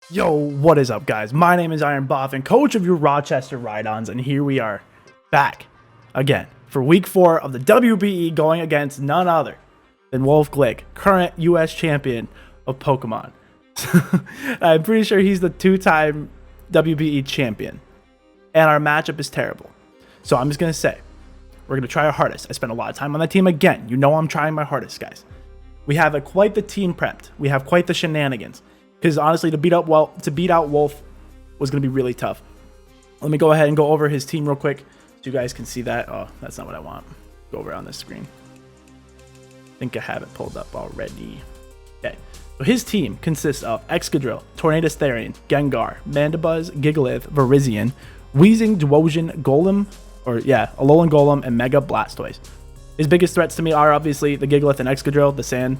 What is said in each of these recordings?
Yo, what is up, guys? My name is IronBoffin, coach of your Rochester Ride-Ons, and here we are back again for week 4 of the WBE, going against none other than Wolfe Glicke, current US champion of Pokemon. I'm pretty sure he's the 2-time WBE champion, and our matchup is terrible. So I'm just going to say, we're going to try our hardest. I spent a lot of time on that team again. You know I'm trying my hardest, guys. We have quite the team prepped. We have quite the shenanigans. Because honestly, to beat out Wolfe was going to be really tough. Let me go ahead and go over his team real quick so you guys can see that. Oh, that's not what I want. Go over on this screen. I think I have it pulled up already. Okay. So his team consists of Excadrill, Tornadus Therian, Gengar, Mandibuzz, Goliath, Virizion, Weezing, Duosion, Golem, Alolan Golem, and Mega Blastoise. His biggest threats to me are obviously the Goliath and Excadrill. The sand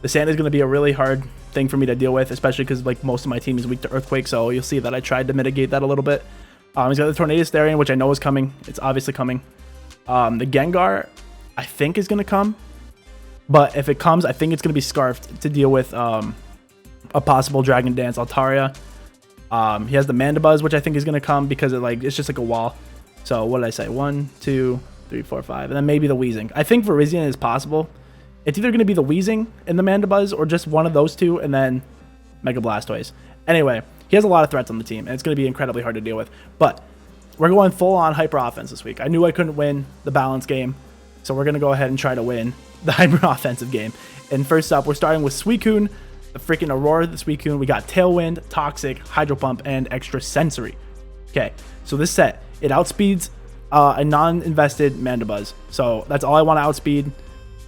is going to be a really hard thing for me to deal with, especially because like most of my team is weak to Earthquake, so you'll see that I tried to mitigate that a little bit. He's got the Tornadus Therian, which I know is coming. It's obviously coming. The Gengar, I think, is going to come, but if it comes, I think it's going to be Scarfed to deal with a possible Dragon Dance Altaria. He has the Mandibuzz, which I think is going to come because it's just like a wall. So what did I say? 1, 2, 3, 4, 5, and then maybe the Weezing. I think Virizion is possible. It's either going to be the Weezing and the Mandibuzz or just one of those two and then Mega Blastoise. Anyway, he has a lot of threats on the team, and it's going to be incredibly hard to deal with. But we're going full-on hyper offense this week. I knew I couldn't win the balance game, so we're going to go ahead and try to win the hyper offensive game. And first up, we're starting with Suicune, the freaking Aurora the Suicune. We got Tailwind, Toxic, Hydro Pump, and Extra Sensory. Okay, so this set, it outspeeds a non-invested Mandibuzz. So that's all I want to outspeed.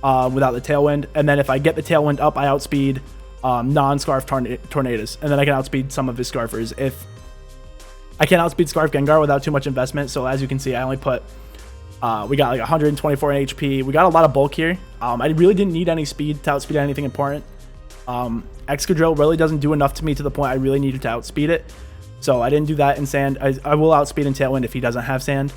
Without the Tailwind, and then if I get the Tailwind up, I outspeed non-Scarf Tornadus, and then I can outspeed some of his Scarfers. If I can't outspeed Scarf Gengar without too much investment, so as you can see, I only put we got like 124 in HP. We got a lot of bulk here. I really didn't need any speed to outspeed anything important. Excadrill really doesn't do enough to me to the point I really needed to outspeed it, so I didn't do that in Sand. I will outspeed in Tailwind if he doesn't have Sand.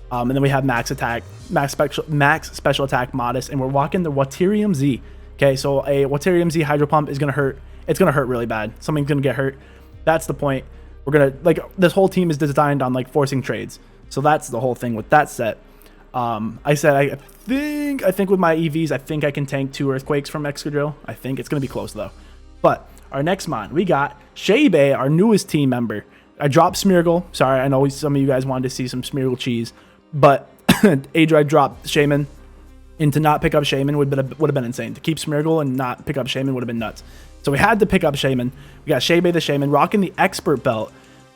And then we have max special attack, Modest, and we're walking the Waterium Z. Okay, so a Waterium Z Hydro Pump is gonna hurt. It's gonna hurt really bad. Something's gonna get hurt. That's the point. We're gonna this whole team is designed on forcing trades. So that's the whole thing with that set. I think with my EVs, I think I can tank 2 Earthquakes from Excadrill. I think it's gonna be close though. But our next mon, we got Shebe, our newest team member. I dropped Smeargle. Sorry, I know some of you guys wanted to see some Smeargle cheese. But I dropped Shaman, and to not pick up Shaman would have been insane. To keep Smeargle and not pick up Shaman would have been nuts. So we had to pick up Shaman. We got Shebe the Shaman, rocking the Expert Belt.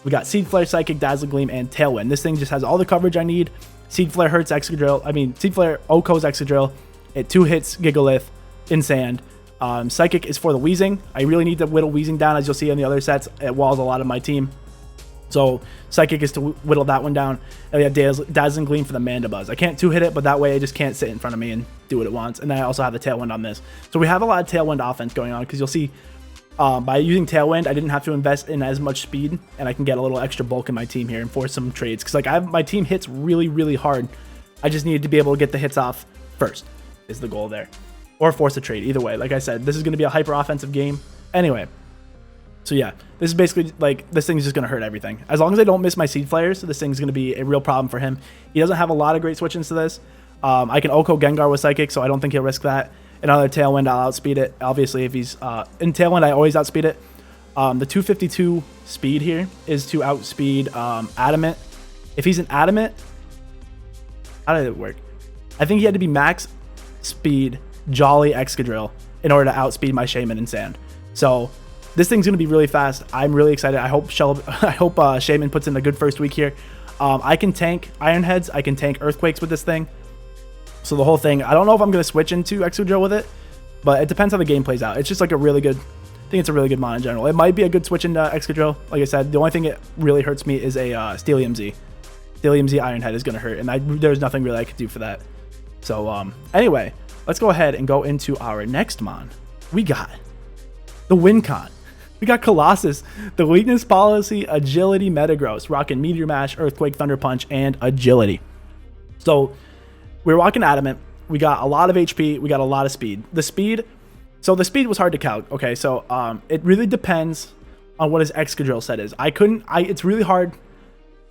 We got Seed Flare, Psychic, Dazzling Gleam, and Tailwind. This thing just has all the coverage I need. Seed Flare hurts Excadrill. Seed Flare OHKOs Excadrill. It 2 hits Gigolith in Sand. Psychic is for the Weezing. I really need to whittle Weezing down, as you'll see in the other sets. It walls a lot of my team. So Psychic is to whittle that one down. And we have Dazzling Gleam for the Mandibuzz. I can't 2-hit it, but that way I just can't sit in front of me and do what it wants. And then I also have the Tailwind on this. So we have a lot of Tailwind offense going on, because you'll see by using Tailwind, I didn't have to invest in as much speed, and I can get a little extra bulk in my team here and force some trades. Because my team hits really, really hard. I just needed to be able to get the hits off first is the goal there. Or force a trade. Either way, like I said, this is going to be a hyper offensive game. Anyway. So yeah, this is basically this thing's just going to hurt everything. As long as I don't miss my Seed Flares, this thing's going to be a real problem for him. He doesn't have a lot of great switch-ins to this. I can OHKO Gengar with Psychic, so I don't think he'll risk that. Another Tailwind, I'll outspeed it. Obviously, if he's in Tailwind, I always outspeed it. The 252 speed here is to outspeed Adamant. If he's an Adamant, how did it work? I think he had to be max speed Jolly Excadrill in order to outspeed my Shaman in Sand. So this thing's going to be really fast. I'm really excited. I hope Shaman puts in a good first week here. I can tank Iron Heads. I can tank Earthquakes with this thing. So the whole thing, I don't know if I'm going to switch into Excadrill with it, but it depends how the game plays out. It's just like a really good, I think it's a really good mon in general. It might be a good switch into Excadrill. Like I said, the only thing it really hurts me is a Steelium Z. Steelium Z Iron Head is going to hurt, and there's nothing really I could do for that. So anyway, let's go ahead and go into our next mon. We got the Wincon. We got Colossus, the Weakness Policy, Agility, Metagross, rocking Meteor Mash, Earthquake, Thunder Punch, and Agility. So we're rocking Adamant. We got a lot of HP. We got a lot of speed. The speed was hard to calc. Okay, so it really depends on what his Excadrill set is. It's really hard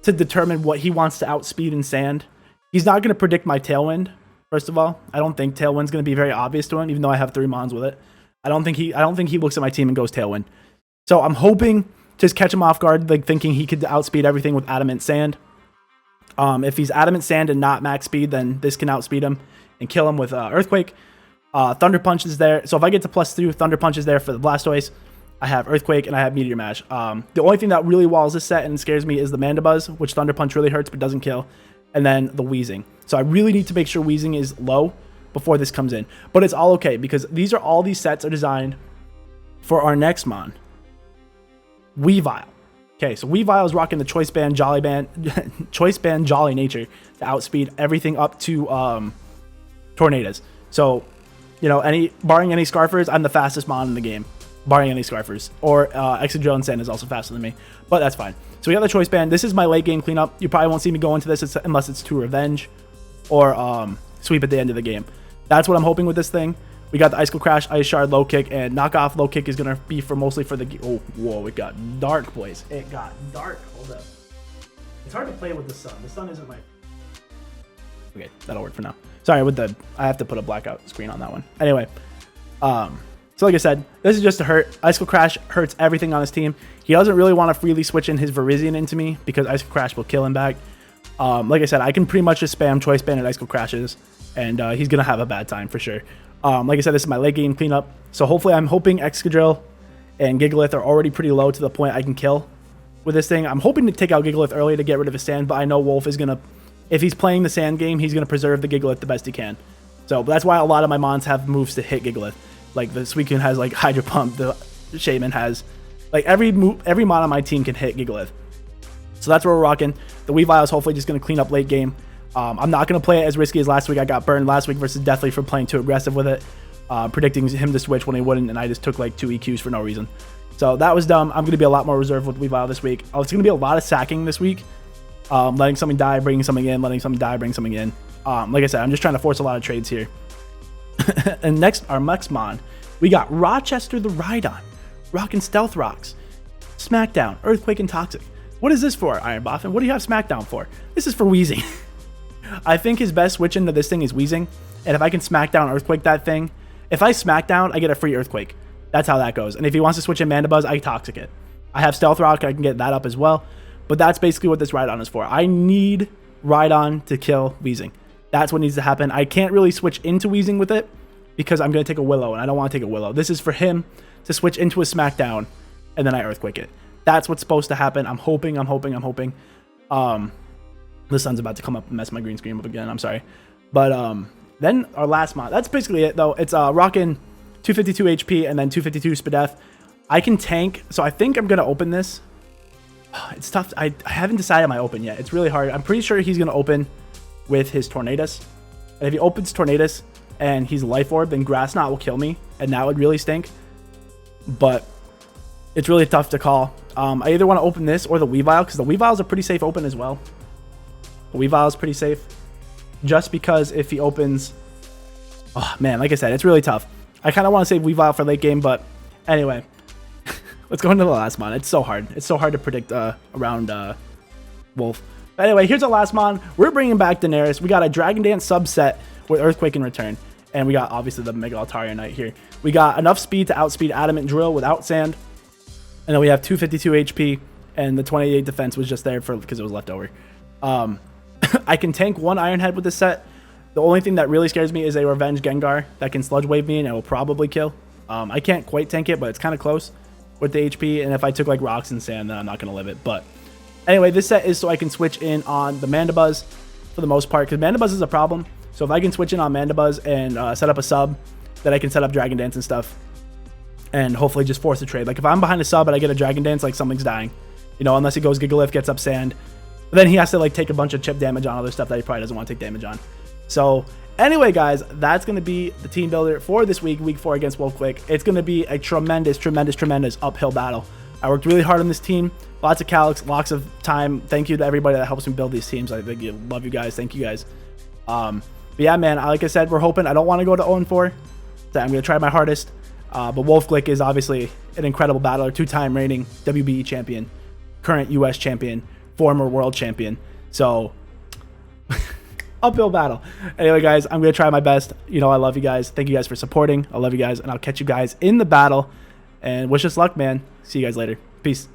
to determine what he wants to outspeed in sand. He's not going to predict my Tailwind, first of all. I don't think Tailwind's going to be very obvious to him, even though I have 3 Mons with it. I don't think he looks at my team and goes Tailwind. So I'm hoping to just catch him off guard, like thinking he could outspeed everything with Adamant Sand. If he's Adamant Sand and not max speed, then this can outspeed him and kill him with Earthquake. Thunder Punch is there. So if I get to +2, Thunder Punch is there for the Blastoise. I have Earthquake and I have Meteor Mash. The only thing that really walls this set and scares me is the Mandibuzz, which Thunder Punch really hurts but doesn't kill. And then the Weezing. So I really need to make sure Weezing is low before this comes in. But it's all okay because all these sets are designed for our next Mon, Weavile. Okay, so Weavile is rocking the Choice Band Jolly Nature to outspeed everything up to Tornadoes. So, you know, barring any Scarfers, I'm the fastest Mon in the game. Barring any Scarfers. Or Excadrill and Sand is also faster than me. But that's fine. So we got the Choice Band. This is my late game cleanup. You probably won't see me go into this unless it's to Revenge or Sweep at the end of the game. That's what I'm hoping with this thing. We got the Icicle Crash, Ice Shard, Low Kick, and Knockoff. Low Kick is going to be mostly for the... Oh, whoa, it got dark, boys. It got dark. Hold up. It's hard to play with the sun. The sun isn't my... Okay, that'll work for now. Sorry, I have to put a blackout screen on that one. Anyway, so like I said, this is just to hurt. Icicle Crash hurts everything on his team. He doesn't really want to freely switch in his Virizion into me because Icicle Crash will kill him back. Like I said, I can pretty much just spam Choice Band and Icicle Crashes, and he's going to have a bad time for sure. Like I said, this is my late game cleanup. So hopefully I'm hoping Excadrill and Gigalith are already pretty low to the point I can kill with this thing. I'm hoping to take out Gigalith early to get rid of his sand, but I know Wolfe is going to, if he's playing the sand game, he's going to preserve the Gigalith the best he can. So that's why a lot of my Mons have moves to hit Gigalith. Like the Suicune has like Hydro Pump, the Shaman has, like every Mon on my team can hit Gigalith. So that's where we're rocking. The Weavile is hopefully just going to clean up late game. I'm not going to play it as risky as last week. I got burned last week versus Deathly for playing too aggressive with it. Predicting him to switch when he wouldn't, and I just took like 2 EQs for no reason. So that was dumb. I'm going to be a lot more reserved with Weavile this week. It's going to be a lot of sacking this week. Letting something die, bringing something in, letting something die, bring something in. Like I said, I'm just trying to force a lot of trades here. And our next Mon, we got Rochester the Rhydon, rocking Stealth Rocks, Smackdown, Earthquake, and Toxic. What is this for, IronBoffin? What do you have Smackdown for? This is for Weezing. I think his best switch into this thing is Weezing. And if I can Smackdown Earthquake that thing, if I Smackdown, I get a free Earthquake. That's how that goes. And if he wants to switch in Mandibuzz, I Toxic it. I have Stealth Rock, I can get that up as well. But that's basically what this Rhydon is for. I need Rhydon to kill Weezing. That's what needs to happen. I can't really switch into Weezing with it because I'm going to take a Willow, and I don't want to take a Willow. This is for him to switch into a Smackdown, and then I Earthquake it. That's what's supposed to happen. I'm hoping. The sun's about to come up and mess my green screen up again. I'm sorry. But then our last Mon. That's basically it, though. It's rocking 252 HP and then 252 Spadef. I can tank, so I think I'm going to open this. It's tough. I haven't decided my open yet. It's really hard. I'm pretty sure he's going to open with his Tornadus. And if he opens Tornadus and he's Life Orb, then Grass Knot will kill me. And that would really stink. But it's really tough to call. I either want to open this or the Weavile, because the Weavile is a pretty safe open as well. The Weavile is pretty safe. Just because if he opens... Oh, man, like I said, it's really tough. I kind of want to save Weavile for late game, but anyway. Let's go into the last Mon. It's so hard. It's so hard to predict around Wolfe. But anyway, here's our last Mon. We're bringing back Daenerys. We got a Dragon Dance subset with Earthquake in return. And we got, obviously, the Mega Altaria Knight here. We got enough speed to outspeed Adamant Drill without Sand. And then we have 252 HP. And the 28 defense was just there because it was left over. I can tank one Iron Head with this set. The only thing that really scares me is a Revenge Gengar that can Sludge Wave me and it will probably kill. I can't quite tank it, but it's kind of close with the HP. And if I took like Rocks and Sand, then I'm not going to live it. But anyway, this set is so I can switch in on the Mandibuzz for the most part, because Mandibuzz is a problem. So if I can switch in on Mandibuzz and set up a sub, then I can set up Dragon Dance and stuff. And hopefully just force a trade. Like if I'm behind a sub and I get a Dragon Dance, like something's dying. You know, unless he goes Gigalith, gets up Sand. But then he has to like take a bunch of chip damage on other stuff that he probably doesn't want to take damage on. So anyway, guys, that's going to be the team builder for this week, week 4 against Wolfe Glicke. It's going to be a tremendous uphill battle. I worked really hard on this team. Lots of calix, lots of time. Thank you to everybody that helps me build these teams. I love you guys. Thank you guys. But yeah, man, like I said, we're hoping. I don't want to go to 0-4. So I'm going to try my hardest. But Wolfe Glicke is obviously an incredible battler, 2-time reigning WBE champion, current US champion, former world champion. So uphill battle. Anyway, guys, I'm going to try my best. You know, I love you guys. Thank you guys for supporting. I love you guys, and I'll catch you guys in the battle. And wish us luck, man. See you guys later. Peace.